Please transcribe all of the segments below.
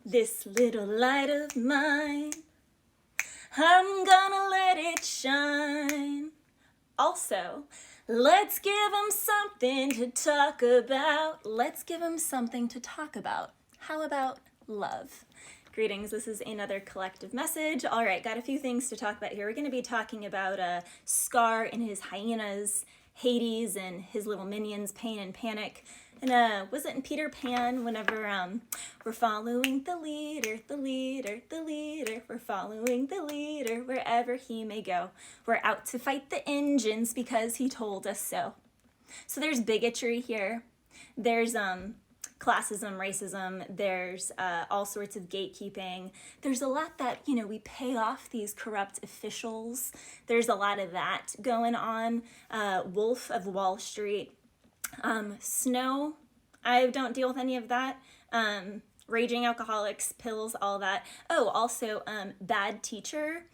This little light of mine, I'm gonna let it shine. Also, let's give them something to talk about. Let's give them something to talk about. How about love? Greetings, this is another collective message. All right, got a few things to talk about here. We're going to be talking about Scar and his hyenas, Hades and his little minions, Pain and Panic. And was it in Peter Pan whenever we're following the leader, we're following the leader wherever he may go. We're out to fight the engines because he told us so. So there's bigotry here. There's classism, racism, there's all sorts of gatekeeping. There's a lot that, we pay off these corrupt officials. There's a lot of that going on. Wolf of Wall Street. Snow, I don't deal with any of that. Raging alcoholics, pills, all that. Oh, also bad teacher.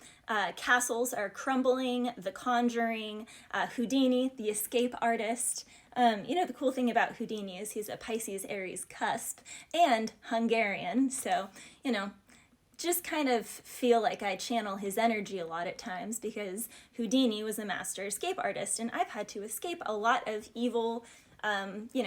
Castles are crumbling, The Conjuring, Houdini, the escape artist. The cool thing about Houdini is he's a Pisces-Aries cusp and Hungarian. So, just kind of feel like I channel his energy a lot at times because Houdini was a master escape artist and I've had to escape a lot of evil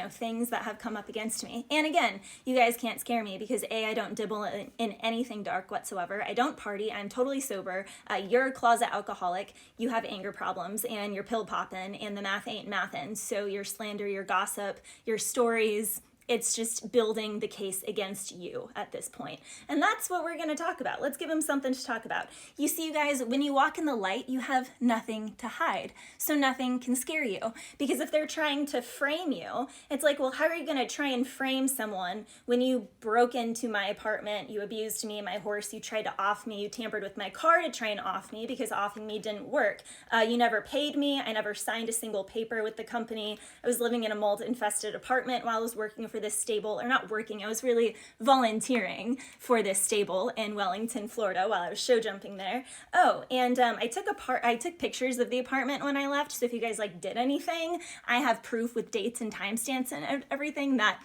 things that have come up against me. And again, you guys can't scare me because A, I don't dibble in anything dark whatsoever. I don't party. I'm totally sober. You're a closet alcoholic. You have anger problems and you're pill popping and the math ain't mathin'. So your slander, your gossip, your stories, it's just building the case against you at this point. And that's what we're going to talk about. Let's give them something to talk about. You see, you guys, when you walk in the light, you have nothing to hide. So nothing can scare you. Because if they're trying to frame you, it's like, well, how are you going to try and frame someone when you broke into my apartment, you abused me, my horse, you tried to off me, you tampered with my car to try and off me because offing me didn't work. You never paid me. I never signed a single paper with the company. I was living in a mold-infested apartment while I was working for this stable, or not working, I was really volunteering for this stable in Wellington, Florida while I was show jumping there. Oh, and I took pictures of the apartment when I left, so if you guys did anything, I have proof with dates and timestamps and everything that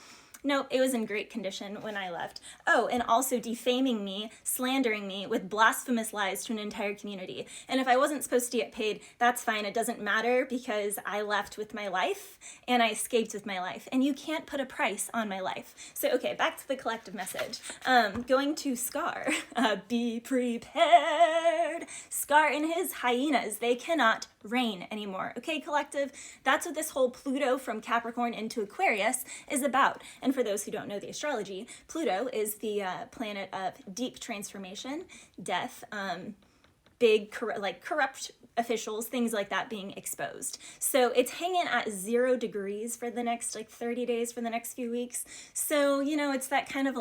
nope, it was in great condition when I left. Oh, and also defaming me, slandering me with blasphemous lies to an entire community. And if I wasn't supposed to get paid, that's fine. It doesn't matter because I left with my life and I escaped with my life. And you can't put a price on my life. So, okay, back to the collective message. Going to Scar. Be prepared. Scar and his hyenas, they cannot reign anymore. Okay, collective? That's what this whole Pluto from Capricorn into Aquarius is about. And for those who don't know the astrology, Pluto is the planet of deep transformation, death, big corrupt officials, things like that being exposed. So it's hanging at 0 degrees for the next 30 days, for the next few weeks. So, it's that kind of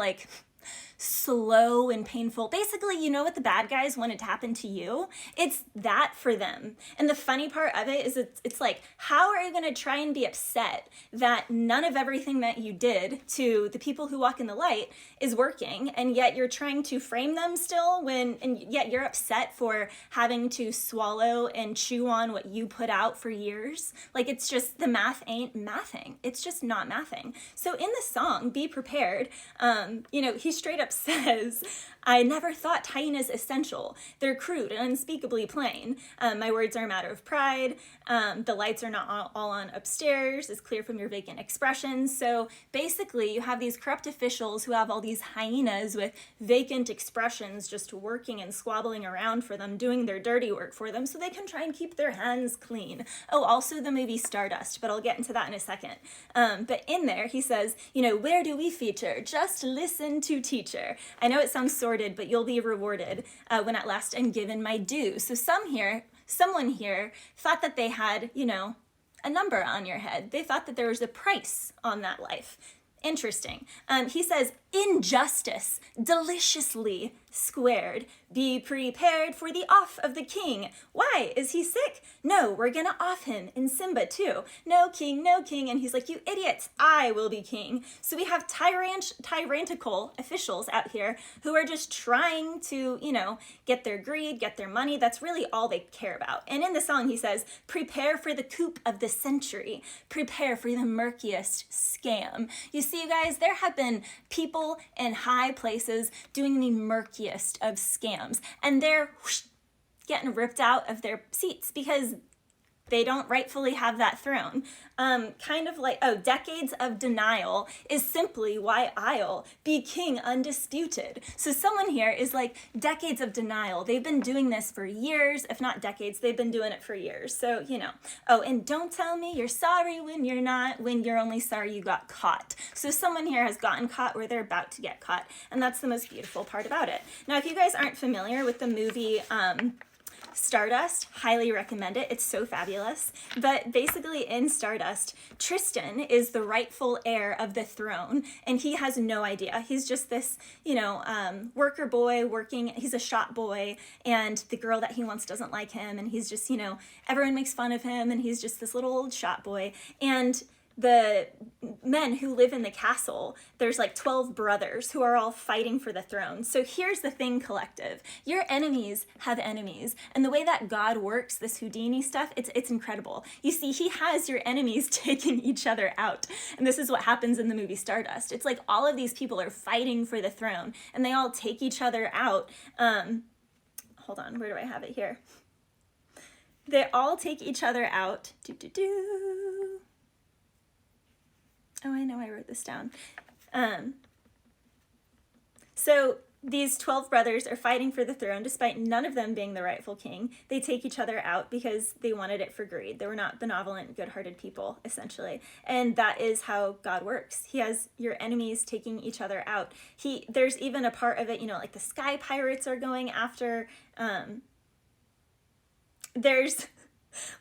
slow and painful. Basically, what the bad guys wanted to happen to you? It's that for them. And the funny part of it is it's how are you going to try and be upset that none of everything that you did to the people who walk in the light is working, and yet you're trying to frame them still and yet you're upset for having to swallow and chew on what you put out for years? It's just the math ain't mathing. It's just not mathing. So in the song, Be Prepared, he straight up says, I never thought hyenas essential. They're crude and unspeakably plain. My words are a matter of pride. The lights are not all on upstairs. It's clear from your vacant expressions. So basically, you have these corrupt officials who have all these hyenas with vacant expressions just working and squabbling around for them, doing their dirty work for them so they can try and keep their hands clean. Oh, also the movie Stardust, but I'll get into that in a second. But in there, he says, where do we feature? Just listen to teacher. I know it sounds sordid, but you'll be rewarded when at last I'm given my due. So someone here thought that they had, a number on your head. They thought that there was a price on that life. Interesting. He says, injustice, deliciously squared. Be prepared for the off of the king. Why? Is he sick? No, we're gonna off him in Simba too. No king, no king. And he's like, you idiots, I will be king. So we have tyrannical officials out here who are just trying to, get their greed, get their money. That's really all they care about. And in the song, he says, prepare for the coup of the century. Prepare for the murkiest scam. You see, you guys, there have been people people in high places doing the murkiest of scams, and they're getting ripped out of their seats because they don't rightfully have that throne. Kind of like, decades of denial is simply why I'll be king undisputed. So someone here is like, decades of denial. They've been doing this for years, if not decades, they've been doing it for years. So, you know. Oh, and don't tell me you're sorry when you're not, when you're only sorry you got caught. So someone here has gotten caught where they're about to get caught. And that's the most beautiful part about it. Now, if you guys aren't familiar with the movie, Stardust, highly recommend it. It's so fabulous. But basically in Stardust, Tristan is the rightful heir of the throne, and he has no idea. He's just this, you know, worker boy working, he's a shop boy, and the girl that he wants doesn't like him, and he's just, you know, everyone makes fun of him, and he's just this little old shop boy. And the men who live in the castle, there's like 12 brothers who are all fighting for the throne. So here's the thing, collective. Your enemies have enemies. And the way that God works, this Houdini stuff, it's incredible. You see, he has your enemies taking each other out. And this is what happens in the movie Stardust. It's like all of these people are fighting for the throne, and they all take each other out. Hold on, where do I have it here? They all take each other out. Oh, I know I wrote this down. So these 12 brothers are fighting for the throne despite none of them being the rightful king. They take each other out because they wanted it for greed. They were not benevolent, good-hearted people, essentially. And that is how God works. He has your enemies taking each other out. There's even a part of it, you know, like the sky pirates are going after, there's...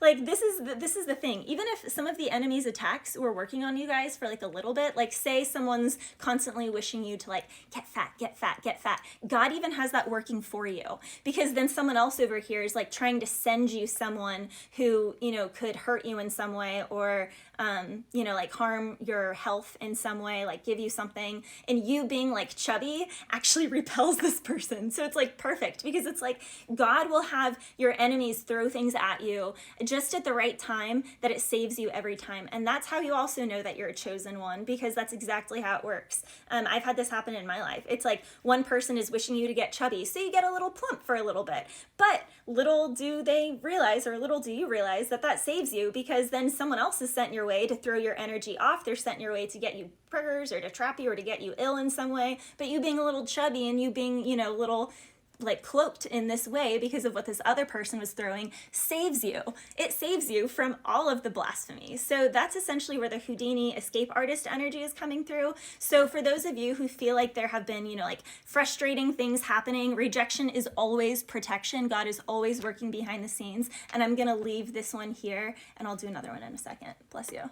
Like, this is the thing. Even if some of the enemy's attacks were working on you guys for like a little bit, like say someone's constantly wishing you to like get fat, get fat, get fat. God even has that working for you, because then someone else over here is like trying to send you someone who, you know, could hurt you in some way, or you know, like harm your health in some way, like give you something, and you being like chubby actually repels this person. So it's like perfect, because it's like God will have your enemies throw things at you just at the right time that it saves you every time. And that's how you also know that you're a chosen one, because that's exactly how it works. I've had this happen in my life. It's like one person is wishing you to get chubby, so you get a little plump for a little bit, but little do they realize, or little do you realize, that that saves you, because then someone else is sent your way to throw your energy off. They're sent your way to get you burgers, or to trap you, or to get you ill in some way. But you being a little chubby, and you being, you know, little like cloaked in this way because of what this other person was throwing, saves you. It saves you from all of the blasphemy. So that's essentially where the Houdini escape artist energy is coming through. So for those of you who feel like there have been, you know, like frustrating things happening, rejection is always protection. God is always working behind the scenes. And I'm going to leave this one here, and I'll do another one in a second. Bless you.